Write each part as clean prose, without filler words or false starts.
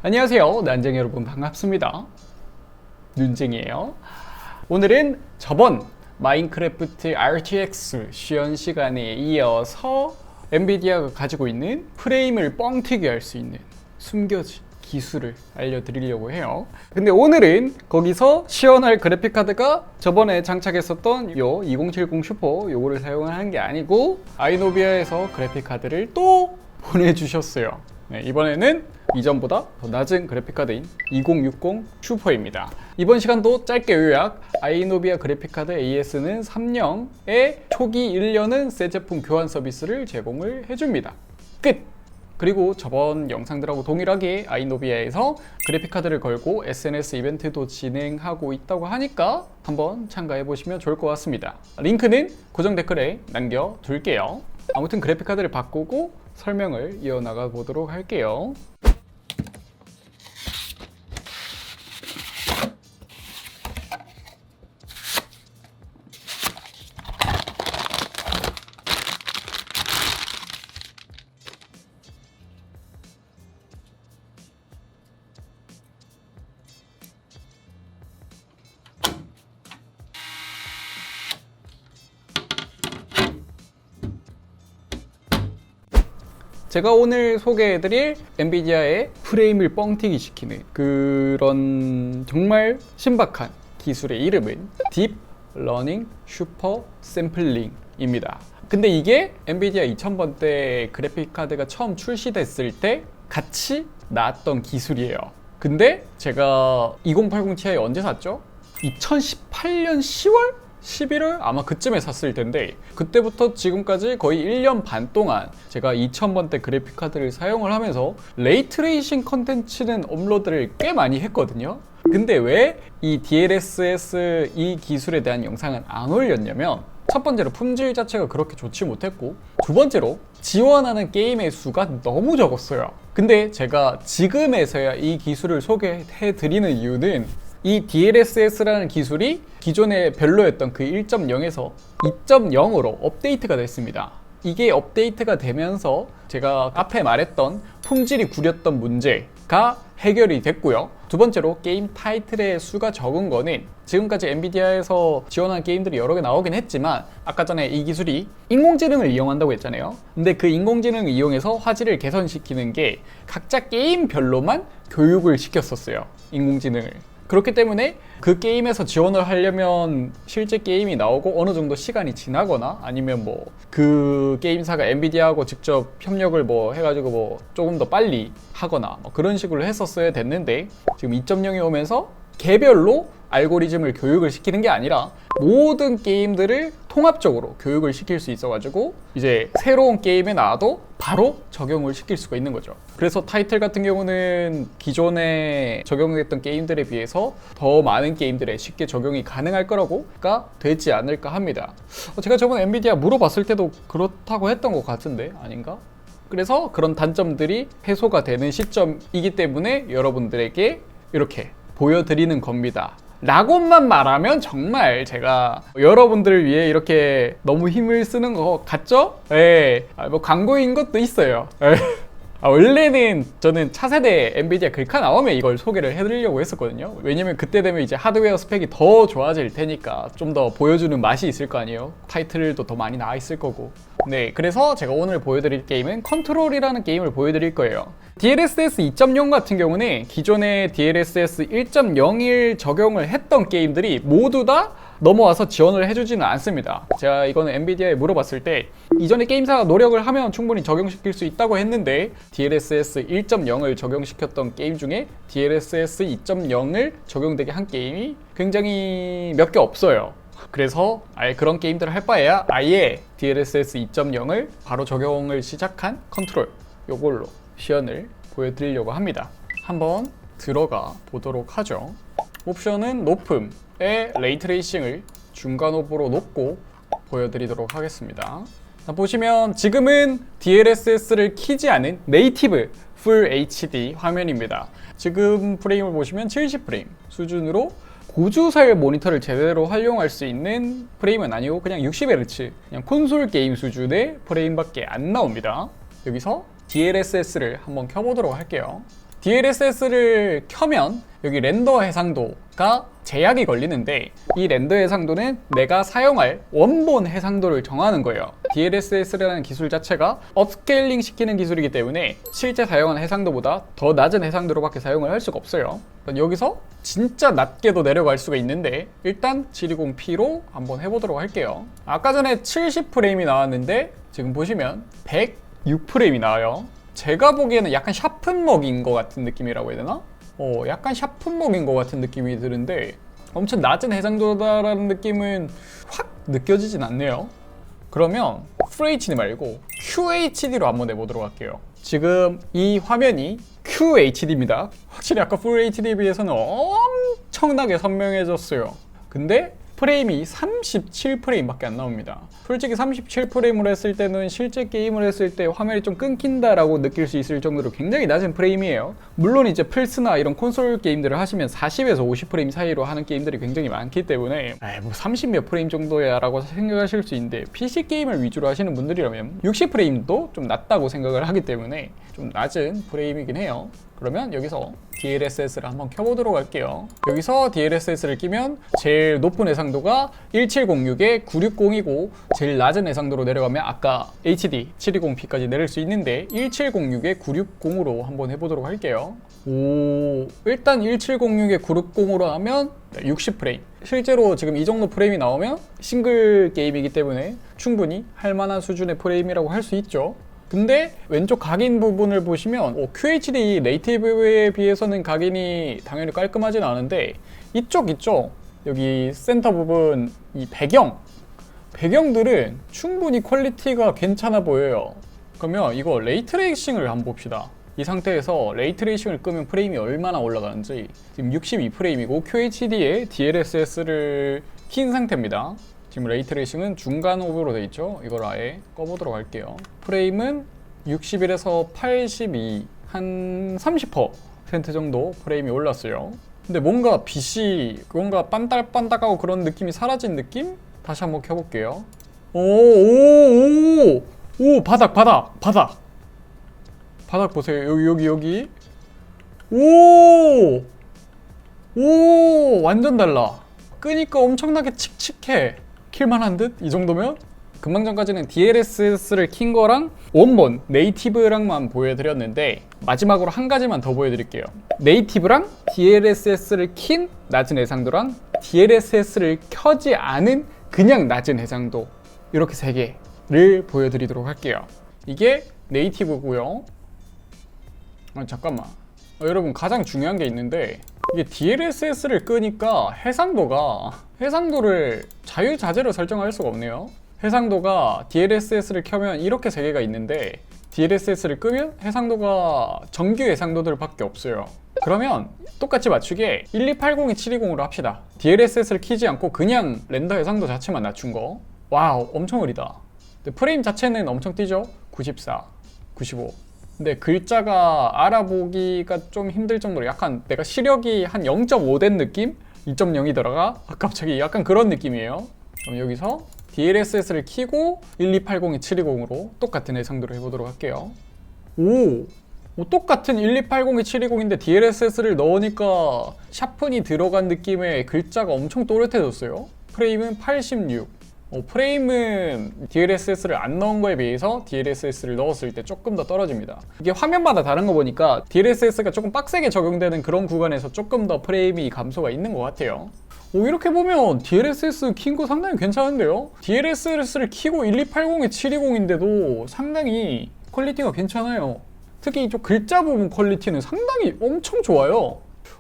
안녕하세요, 난쟁이 여러분, 반갑습니다. 눈쟁이에요. 오늘은 저번 마인크래프트 RTX 시연 시간에 이어서 엔비디아가 가지고 있는 프레임을 뻥튀기 할 수 있는 숨겨진 기술을 알려드리려고 해요. 근데 오늘은 거기서 시연할 그래픽카드가 저번에 장착했었던 요 2070 슈퍼 요거를 사용하는 게 아니고 아이노비아에서 그래픽카드를 또 보내주셨어요. 네, 이번에는 이전보다 더 낮은 그래픽카드인 2060 슈퍼입니다. 이번 시간도 짧게 요약, 아이노비아 그래픽카드 AS는 3년에 초기 1년은 새 제품 교환 서비스를 제공을 해줍니다. 끝! 그리고 저번 영상들하고 동일하게 아이노비아에서 그래픽카드를 걸고 SNS 이벤트도 진행하고 있다고 하니까 한번 참가해보시면 좋을 것 같습니다. 링크는 고정 댓글에 남겨둘게요. 아무튼 그래픽카드를 바꾸고 설명을 이어나가 보도록 할게요. 제가 오늘 소개해드릴 엔비디아의 프레임을 뻥튀기 시키는 그런 정말 신박한 기술의 이름은 딥 러닝 슈퍼 샘플링입니다. 근데 이게 엔비디아 2000번대 그래픽카드가 처음 출시됐을 때 같이 나왔던 기술이에요. 근데 제가 2080 Ti 언제 샀죠? 2018년 10월? 11월? 아마 그쯤에 샀을 텐데 그때부터 지금까지 거의 1년 반 동안 제가 2000번대 그래픽카드를 사용을 하면서 레이트레이싱 컨텐츠는 업로드를 꽤 많이 했거든요. 근데 왜 이 DLSS 이 기술에 대한 영상은 안 올렸냐면 첫 번째로 품질 자체가 그렇게 좋지 못했고 두 번째로 지원하는 게임의 수가 너무 적었어요. 근데 제가 지금에서야 이 기술을 소개해 드리는 이유는 이 DLSS라는 기술이 기존에 별로였던 그 1.0에서 2.0으로 업데이트가 됐습니다. 이게 업데이트가 되면서 제가 앞에 말했던 품질이 구렸던 문제가 해결이 됐고요. 두 번째로 게임 타이틀의 수가 적은 거는 지금까지 엔비디아에서 지원한 게임들이 여러 개 나오긴 했지만 아까 전에 이 기술이 인공지능을 이용한다고 했잖아요. 근데 그 인공지능을 이용해서 화질을 개선시키는 게 각자 게임별로만 교육을 시켰었어요. 인공지능을. 그렇기 때문에 그 게임에서 지원을 하려면 실제 게임이 나오고 어느 정도 시간이 지나거나 아니면 뭐 그 게임사가 엔비디아하고 직접 협력을 뭐 해가지고 뭐 조금 더 빨리 하거나 뭐 그런 식으로 했었어야 됐는데 지금 2.0이 오면서 개별로 알고리즘을 교육을 시키는 게 아니라 모든 게임들을 통합적으로 교육을 시킬 수 있어가지고 이제 새로운 게임에 나와도 바로 적용을 시킬 수가 있는 거죠. 그래서 타이틀 같은 경우는 기존에 적용됐던 게임들에 비해서 더 많은 게임들에 쉽게 적용이 가능할 거라고가 되지 않을까 합니다. 제가 저번에 엔비디아 물어봤을 때도 그렇다고 했던 것 같은데 아닌가? 그래서 그런 단점들이 해소가 되는 시점이기 때문에 여러분들에게 이렇게 보여드리는 겁니다. 라고만 말하면 정말 제가 여러분들을 위해 이렇게 너무 힘을 쓰는 것 같죠? 예. 뭐 광고인 것도 있어요. 예. 원래는 저는 차세대 엔비디아 글카 나오면 이걸 소개를 해드리려고 했었거든요. 왜냐면 그때 되면 이제 하드웨어 스펙이 더 좋아질 테니까 좀 더 보여주는 맛이 있을 거 아니에요. 타이틀도 더 많이 나와 있을 거고. 네, 그래서 제가 오늘 보여드릴 게임은 컨트롤이라는 게임을 보여드릴 거예요. DLSS 2.0 같은 경우는 기존의 DLSS 1.01 적용을 했던 게임들이 모두 다 넘어와서 지원을 해주지는 않습니다. 제가 이거는 엔비디아에 물어봤을 때 이전에 게임사가 노력을 하면 충분히 적용시킬 수 있다고 했는데 DLSS 1.0을 적용시켰던 게임 중에 DLSS 2.0을 적용되게 한 게임이 굉장히 몇 개 없어요. 그래서 아예 그런 게임들을 할 바에야 아예 DLSS 2.0을 바로 적용을 시작한 컨트롤 요걸로 시연을 보여드리려고 합니다. 한번 들어가 보도록 하죠. 옵션은 높음에 레이트레이싱을 중간 오버로 놓고 보여드리도록 하겠습니다. 보시면 지금은 DLSS를 키지 않은 네이티브 풀 HD 화면입니다. 지금 프레임을 보시면 70프레임 수준으로 고주살 모니터를 제대로 활용할 수 있는 프레임은 아니고 그냥 60Hz, 그냥 콘솔 게임 수준의 프레임밖에 안 나옵니다. 여기서 DLSS를 한번 켜보도록 할게요. DLSS를 켜면 여기 렌더 해상도가 제약이 걸리는데, 이 렌더 해상도는 내가 사용할 원본 해상도를 정하는 거예요. DLSS라는 기술 자체가 업스케일링 시키는 기술이기 때문에 실제 사용하는 해상도보다 더 낮은 해상도로밖에 사용을 할 수가 없어요. 여기서 진짜 낮게도 내려갈 수가 있는데, 일단 720p로 한번 해보도록 할게요. 아까 전에 70프레임이 나왔는데 지금 보시면 106프레임이 나와요. 제가 보기에는 약간 샤픈 먹인 것 같은 느낌이라고 해야 되나? 약간 샤픈 먹인 것 같은 느낌이 드는데 엄청 낮은 해상도다라는 느낌은 확 느껴지진 않네요. 그러면 FHD 말고 QHD로 한번 해보도록 할게요. 지금 이 화면이 QHD입니다. 확실히 아까 Full HD에 비해서는 엄청나게 선명해졌어요. 근데 프레임이 37프레임밖에 안 나옵니다. 솔직히 37프레임으로 했을 때는 실제 게임을 했을 때 화면이 좀 끊긴다라고 느낄 수 있을 정도로 굉장히 낮은 프레임이에요. 물론 이제 플스나 이런 콘솔 게임들을 하시면 40에서 50프레임 사이로 하는 게임들이 굉장히 많기 때문에 뭐 30몇 프레임 정도야 라고 생각하실 수 있는데, PC 게임을 위주로 하시는 분들이라면 60프레임도 좀 낮다고 생각을 하기 때문에 좀 낮은 프레임이긴 해요. 그러면 여기서 DLSS를 한번 켜보도록 할게요. 여기서 DLSS를 끼면 제일 높은 해상도가 1706에 960이고, 제일 낮은 해상도로 내려가면 아까 HD 720p까지 내릴 수 있는데 1706에 960으로 한번 해보도록 할게요. 일단 1706에 960으로 하면 60프레임. 실제로 지금 이 정도 프레임이 나오면 싱글 게임이기 때문에 충분히 할 만한 수준의 프레임이라고 할 수 있죠. 근데 왼쪽 각인 부분을 보시면 QHD 네이티브에 비해서는 각인이 당연히 깔끔하진 않은데, 이쪽 있죠? 여기 센터 부분 이 배경들은 충분히 퀄리티가 괜찮아 보여요. 그러면 이거 레이트레이싱을 한번 봅시다. 이 상태에서 레이트레이싱을 끄면 프레임이 얼마나 올라가는지. 지금 62프레임이고 QHD에 DLSS를 킨 상태입니다. 지금 레이트레이싱은 중간 오브로 되어 있죠. 이걸 아예 꺼보도록 할게요. 프레임은 61에서 82, 한 30% 정도 프레임이 올랐어요. 근데 뭔가 빛이 뭔가 반딱반딱하고 그런 느낌이 사라진 느낌? 다시 한번 켜볼게요. 오, 바닥 보세요. 여기. 오, 완전 달라. 끄니까 엄청나게 칙칙해. 킬만한 듯? 이 정도면? 금방 전까지는 DLSS를 킨 거랑 원본 네이티브랑만 보여드렸는데, 마지막으로 한 가지만 더 보여드릴게요. 네이티브랑 DLSS를 킨 낮은 해상도랑 DLSS를 켜지 않은 그냥 낮은 해상도, 이렇게 세 개를 보여드리도록 할게요. 이게 네이티브고요. 잠깐만. 여러분, 가장 중요한 게 있는데, 이게 DLSS를 끄니까 해상도를 자유자재로 설정할 수가 없네요. 해상도가 DLSS를 켜면 이렇게 세 개가 있는데, DLSS를 끄면 해상도가 정규 해상도들 밖에 없어요. 그러면 똑같이 맞추게 12802 720으로 합시다. DLSS를 키지 않고 그냥 렌더 해상도 자체만 낮춘 거. 와우, 엄청 느리다. 프레임 자체는 엄청 뛰죠? 94, 95. 근데 글자가 알아보기가 좀 힘들 정도로 약간 내가 시력이 한 0.5 된 느낌? 2.0이더라가? 갑자기 약간 그런 느낌이에요. 그럼 여기서 DLSS를 키고 12802 720으로 똑같은 해상도로 해보도록 할게요. 똑같은 12802 720인데 DLSS를 넣으니까 샤픈이 들어간 느낌의 글자가 엄청 또렷해졌어요. 프레임은 86. 프레임은 DLSS를 안 넣은 거에 비해서 DLSS를 넣었을 때 조금 더 떨어집니다. 이게 화면마다 다른 거 보니까 DLSS가 조금 빡세게 적용되는 그런 구간에서 조금 더 프레임이 감소가 있는 것 같아요. 이렇게 보면 DLSS 킨 거 상당히 괜찮은데요? DLSS를 키고 12802 720인데도 상당히 퀄리티가 괜찮아요. 특히 이쪽 글자 부분 퀄리티는 상당히 엄청 좋아요.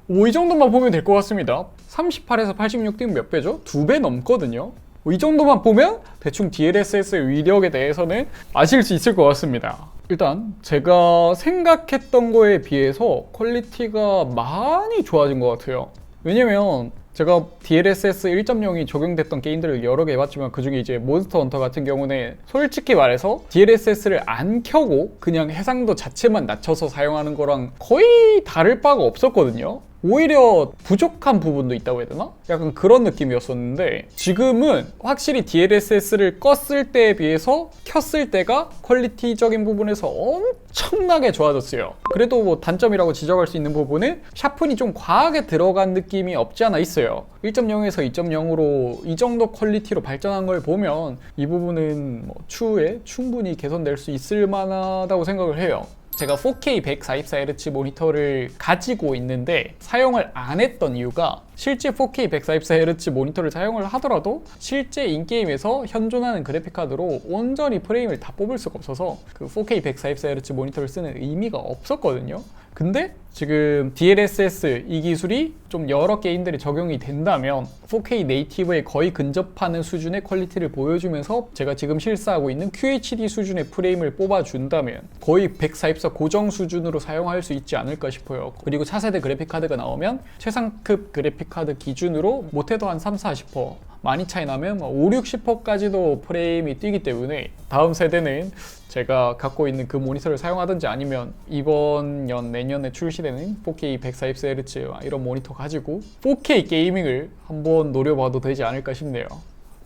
이 정도만 보면 될 것 같습니다. 38에서 86 뛰면 몇 배죠? 2배 넘거든요. 이 정도만 보면 대충 DLSS의 위력에 대해서는 아실 수 있을 것 같습니다. 일단 제가 생각했던 거에 비해서 퀄리티가 많이 좋아진 것 같아요. 왜냐면 제가 DLSS 1.0이 적용됐던 게임들을 여러 개 해봤지만, 그 중에 이제 몬스터 헌터 같은 경우는 솔직히 말해서 DLSS를 안 켜고 그냥 해상도 자체만 낮춰서 사용하는 거랑 거의 다를 바가 없었거든요. 오히려 부족한 부분도 있다고 해야 되나? 약간 그런 느낌이었었는데 지금은 확실히 DLSS를 껐을 때에 비해서 켰을 때가 퀄리티적인 부분에서 엄청나게 좋아졌어요. 그래도 뭐 단점이라고 지적할 수 있는 부분은 샤픈이 좀 과하게 들어간 느낌이 없지 않아 있어요. 1.0에서 2.0으로 이 정도 퀄리티로 발전한 걸 보면 이 부분은 뭐 추후에 충분히 개선될 수 있을 만하다고 생각을 해요. 제가 4K 144Hz 모니터를 가지고 있는데 사용을 안 했던 이유가 실제 4K 144Hz 모니터를 사용을 하더라도 실제 인게임에서 현존하는 그래픽카드로 온전히 프레임을 다 뽑을 수가 없어서 그 4K 144Hz 모니터를 쓰는 의미가 없었거든요. 근데 지금 DLSS 이 기술이 좀 여러 게임들이 적용이 된다면 4K 네이티브에 거의 근접하는 수준의 퀄리티를 보여주면서 제가 지금 실사하고 있는 QHD 수준의 프레임을 뽑아준다면 거의 144 고정 수준으로 사용할 수 있지 않을까 싶어요. 그리고 차세대 그래픽카드가 나오면 최상급 그래픽카드 기준으로 못해도 한 3-40% 많이 차이 나면 5-60%까지도 프레임이 뛰기 때문에 다음 세대는 제가 갖고 있는 그 모니터를 사용하든지 아니면 이번 년 내년에 출시되는 4K 144Hz 이런 모니터 가지고 4K 게이밍을 한번 노려봐도 되지 않을까 싶네요.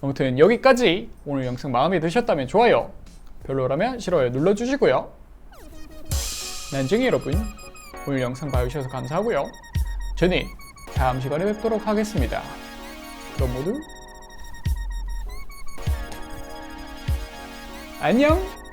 아무튼 여기까지 오늘 영상 마음에 드셨다면 좋아요, 별로라면 싫어요 눌러주시고요. 난쟁이 여러분, 오늘 영상 봐주셔서 감사하고요. 저는 다음 시간에 뵙도록 하겠습니다. 그럼 모두 안녕!